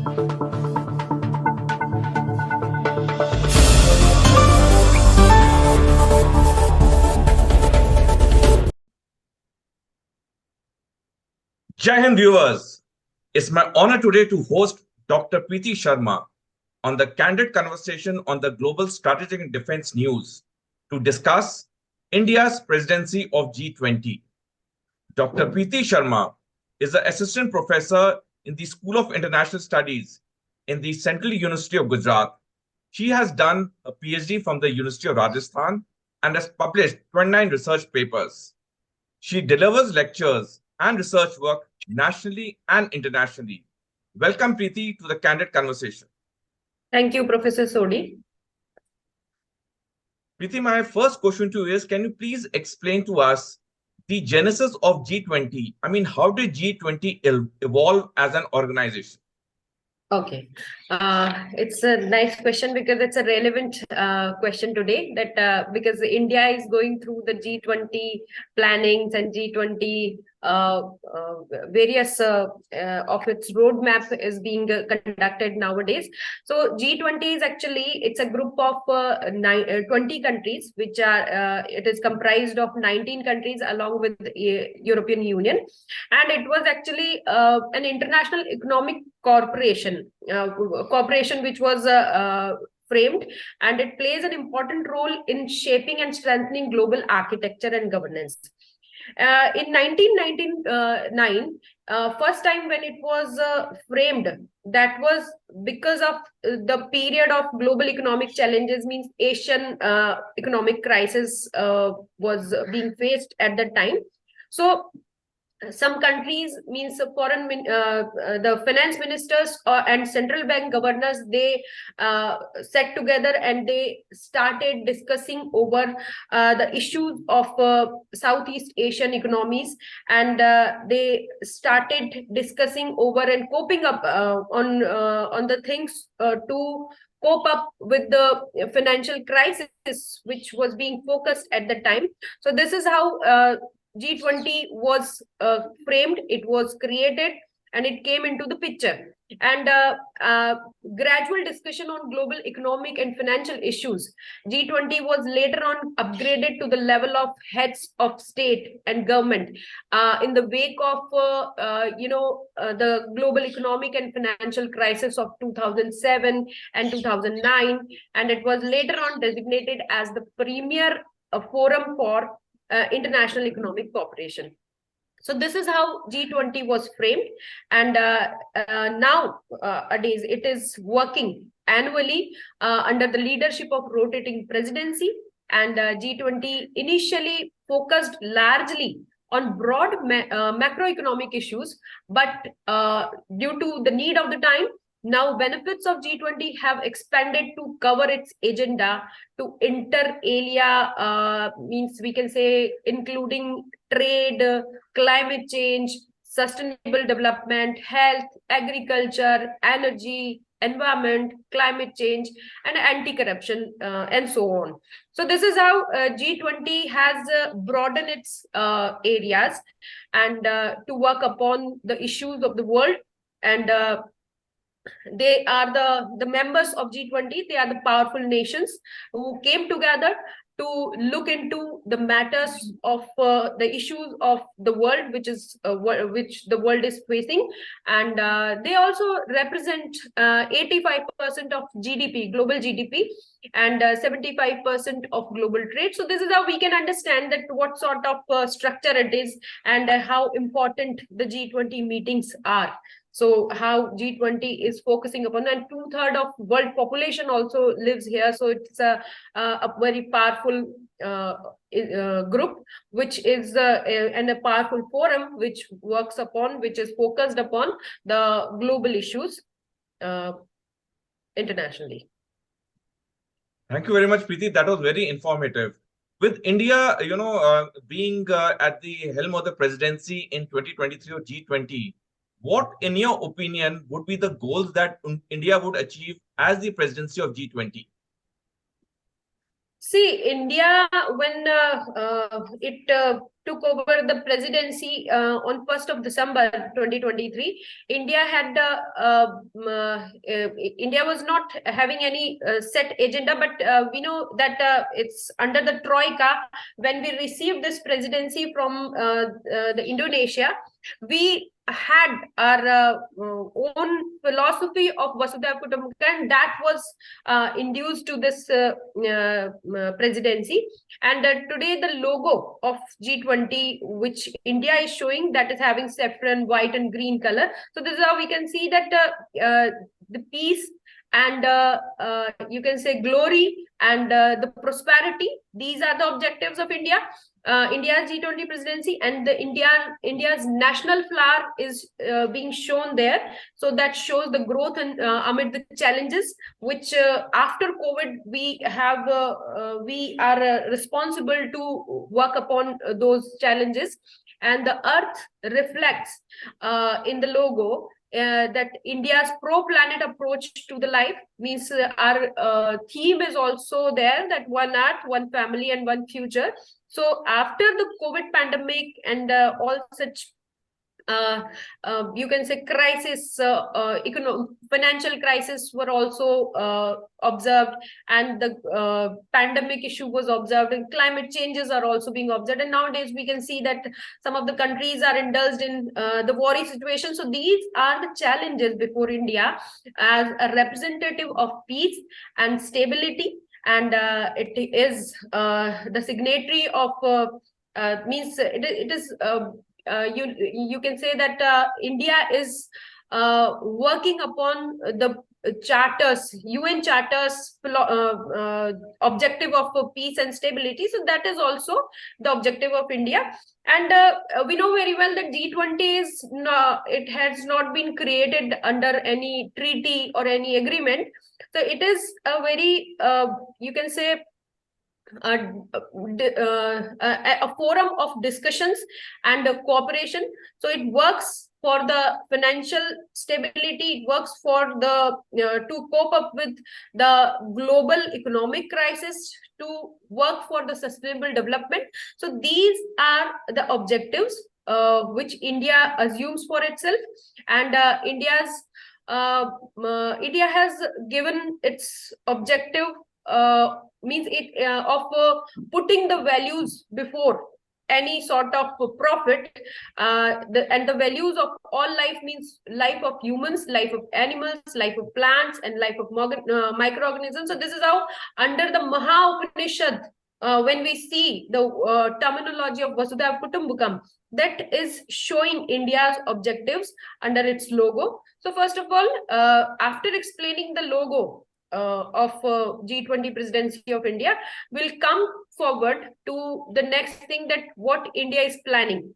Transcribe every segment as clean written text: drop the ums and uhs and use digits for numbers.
Jai Hind viewers, it's my honor today to host Dr. Preeti Sharma on the Candid conversation on the global strategic and defense news to discuss India's presidency of G20. Dr. Preeti Sharma is an assistant professor in the School of International Studies in the Central University of Gujarat. She has done a PhD from the University of Rajasthan and has published 29 research papers. She delivers lectures and research work nationally and internationally. Welcome, Preeti, to the Candid Conversation. Thank you, Professor Sodi. Preeti, my first question to you is, can you please explain to us the genesis of G20? I mean, how did G20 evolve as an organization? Okay, it's a nice question because it's a relevant question today. Because India is going through the G20 plannings and G20 various of its roadmap is being conducted nowadays. So G20 is actually, it's a group of 20 countries, which are it is comprised of 19 countries along with the European Union, and it was actually an international economic corporation which was framed, and it plays an important role in shaping and strengthening global architecture and governance. In 1999, first time when it was framed, that was because of the period of global economic challenges, means Asian economic crisis was being faced at that time. So some countries, means the finance ministers and central bank governors, they sat together and they started discussing over the issues of Southeast Asian economies, and they started discussing over and coping up on the things to cope up with the financial crisis which was being focused at the time. So this is how G20 was framed, it was created, and it came into the picture. And gradual discussion on global economic and financial issues, G20 was later on upgraded to the level of heads of state and government in the wake of the global economic and financial crisis of 2007 and 2009, and it was later on designated as the premier forum for international economic cooperation. So this is how G20 was framed, and nowadays it is working annually under the leadership of rotating presidency, and G20 initially focused largely on broad macroeconomic issues, but due to the need of the time, now benefits of G20 have expanded to cover its agenda to inter alia, means we can say including trade, climate change, sustainable development, health, agriculture, energy, environment, climate change, and anti-corruption, and so on. So this is how G20 has broadened its areas and to work upon the issues of the world, and they are the members of G20. They are the powerful nations who came together to look into the matters of the issues of the world, which the world is facing, and they also represent 85% of GDP, global GDP, and 75% of global trade. So this is how we can understand that what sort of structure it is, and how important the G20 meetings are. So how G20 is focusing upon, and 2/3 of world population also lives here. So it's a very powerful group, which is and a powerful forum which works upon, which is focused upon the global issues internationally. Thank you very much, Preeti. That was very informative. With India, being at the helm of the presidency in 2023 of G20, what, in your opinion, would be the goals that India would achieve as the presidency of G20? See, India, when it took over the presidency on 1st of December 2023, India had India was not having any set agenda, but we know that it's under the Troika. When we received this presidency from the Indonesia, we had our own philosophy of Vasudhaiva Kutumbakam, and that was induced to this presidency. And today the logo of G20, which India is showing, that is having saffron, white and green color. So this is how we can see that the peace and you can say glory and the prosperity, these are the objectives of India. India's G20 presidency, and the India's national flag is being shown there. So that shows the growth and amid the challenges, which after COVID we are responsible to work upon those challenges. And the earth reflects in the logo that India's pro-planet approach to the life, means our theme is also there, that one earth, one family and one future. So after the COVID pandemic and all such you can say crisis, financial crisis were also observed, and the pandemic issue was observed, and climate changes are also being observed. And nowadays we can see that some of the countries are indulged in the war situation. So these are the challenges before India as a representative of peace and stability. And it is the signatory of means it is you can say that India is working upon the charters, UN charters, objective of peace and stability. So that is also the objective of India. And we know very well that G20 is it has not been created under any treaty or any agreement. So it is a very you can say a forum of discussions and cooperation. So it works for the financial stability, it works for the to cope up with the global economic crisis, to work for the sustainable development. So these are the objectives which India assumes for itself. And India has given its objective means it of putting the values before any sort of profit, and the values of all life, means life of humans, life of animals, life of plants, and life of microorganisms. So this is how under the Maha Upanishad, when we see the terminology of Vasudhaiva Kutumbakam, that is showing India's objectives under its logo. So first of all, after explaining the logo of G20 presidency of India, will come forward to the next thing, that what India is planning.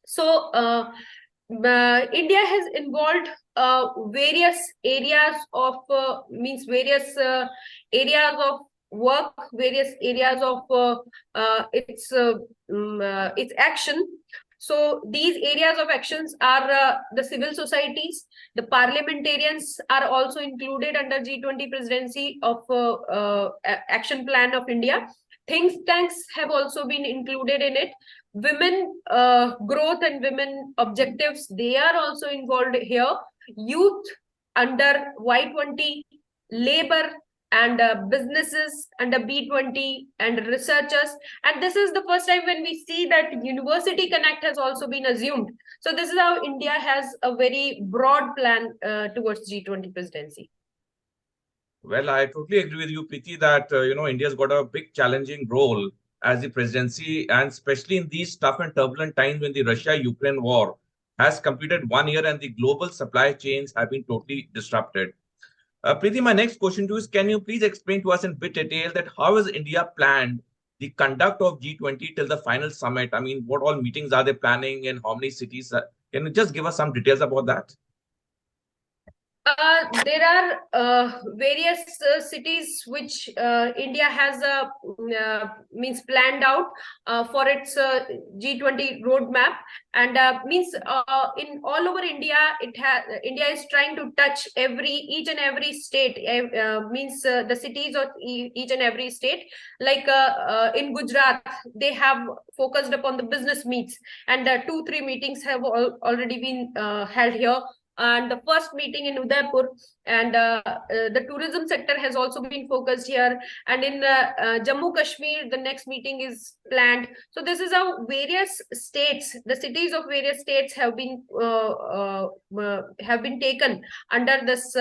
So India has involved various areas of various areas of work, various areas of its action. So these areas of actions are the civil societies, the parliamentarians are also included under G20 presidency of action plan of India. Think tanks have also been included in it. Women growth and women objectives, they are also involved here. Youth under Y20, labor and businesses under B20, and researchers. And this is the first time when we see that University Connect has also been assumed. So this is how India has a very broad plan towards G20 presidency. Well, I totally agree with you, Preeti, that India's got a big challenging role as the presidency, and especially in these tough and turbulent times when the Russia-Ukraine war has completed 1 year and the global supply chains have been totally disrupted. Preeti, my next question to you is, can you please explain to us in bit detail that how has India planned the conduct of G20 till the final summit? I mean, what all meetings are they planning and how many cities? Can you just give us some details about that? There are various cities which India has means planned out for its G20 roadmap, and means in all over India, India is trying to touch each and every state. Means the cities of each and every state. Like in Gujarat, they have focused upon the business meets, and 2-3 meetings have already been held here, and the first meeting in Udaipur, and the tourism sector has also been focused here, and in Jammu Kashmir the next meeting is planned. So this is how various states, the cities of various states have been taken under this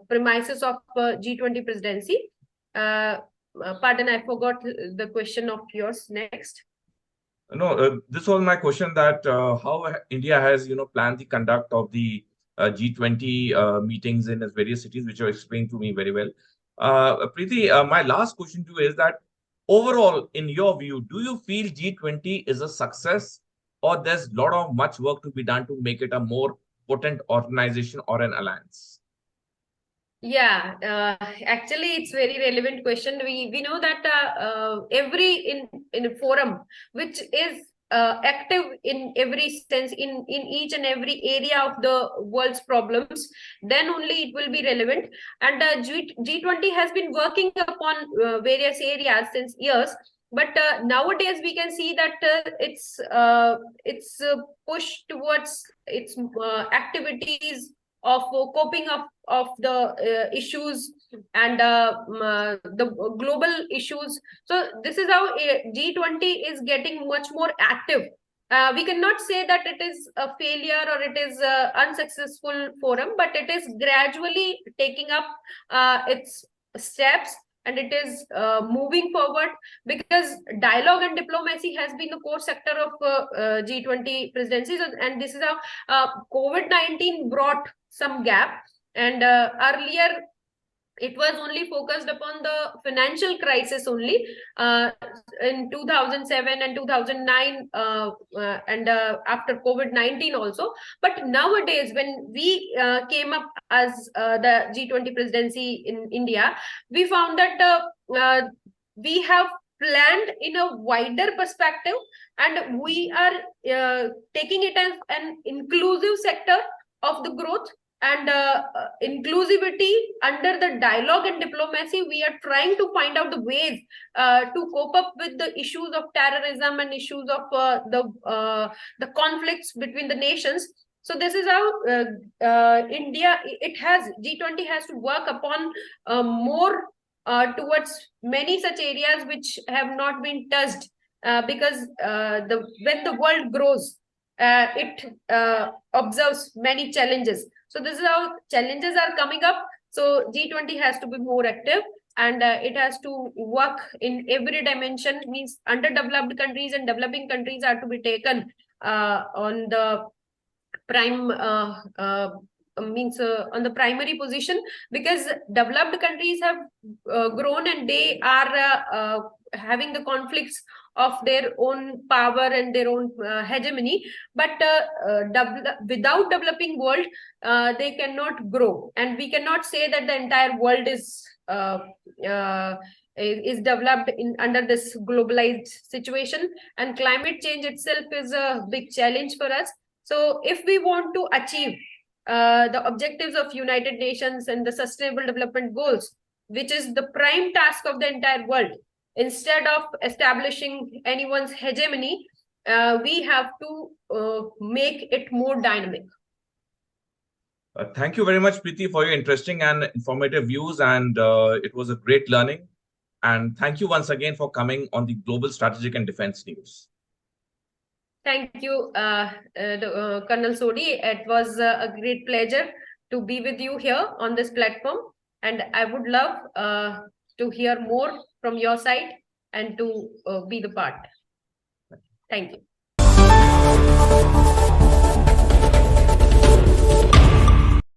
premises of G20 presidency. Pardon, I forgot the question of yours next. No, this was my question, that how India has, planned the conduct of the G20 meetings in its various cities, which you explained to me very well. Preeti, my last question to you is that overall, in your view, do you feel G20 is a success, or there's a lot of much work to be done to make it a more potent organization or an alliance? Yeah, actually, it's very relevant question. We know that every in a forum which is active in every sense, in each and every area of the world's problems, then only it will be relevant. And G20 has been working upon various areas since years. But nowadays we can see that it's push towards its activities of coping up of the issues and the global issues. So this is how G20 is getting much more active. We cannot say that it is a failure or it is an unsuccessful forum, but it is gradually taking up its steps, and it is moving forward, because dialogue and diplomacy has been the core sector of G20 presidencies. And this is how COVID-19 brought some gap, and earlier it was only focused upon the financial crisis only in 2007 and 2009, and after COVID-19 also. But nowadays, when we came up as the G20 presidency in India, we found that we have planned in a wider perspective, and we are taking it as an inclusive sector of the growth, and inclusivity under the dialogue and diplomacy. We are trying to find out the ways to cope up with the issues of terrorism and issues of the conflicts between the nations. So this is how G20 has to work upon more towards many such areas which have not been touched, because when the world grows, it observes many challenges. So this is how challenges are coming up. So G20 has to be more active, and it has to work in every dimension. Means underdeveloped countries and developing countries are to be taken on the prime on the primary position, because developed countries have grown, and they are having the conflicts of their own power and their own hegemony. But without developing world, they cannot grow, and we cannot say that the entire world is developed under this globalized situation. And climate change itself is a big challenge for us. So if we want to achieve the objectives of United Nations and the Sustainable Development Goals, which is the prime task of the entire world, instead of establishing anyone's hegemony, we have to make it more dynamic. Thank you very much, Preeti, for your interesting and informative views, and it was a great learning. And thank you once again for coming on the Global Strategic and Defense News. Thank you, Colonel Sodi. It was a great pleasure to be with you here on this platform, and I would love to hear more from your side and to be the part. Thank you.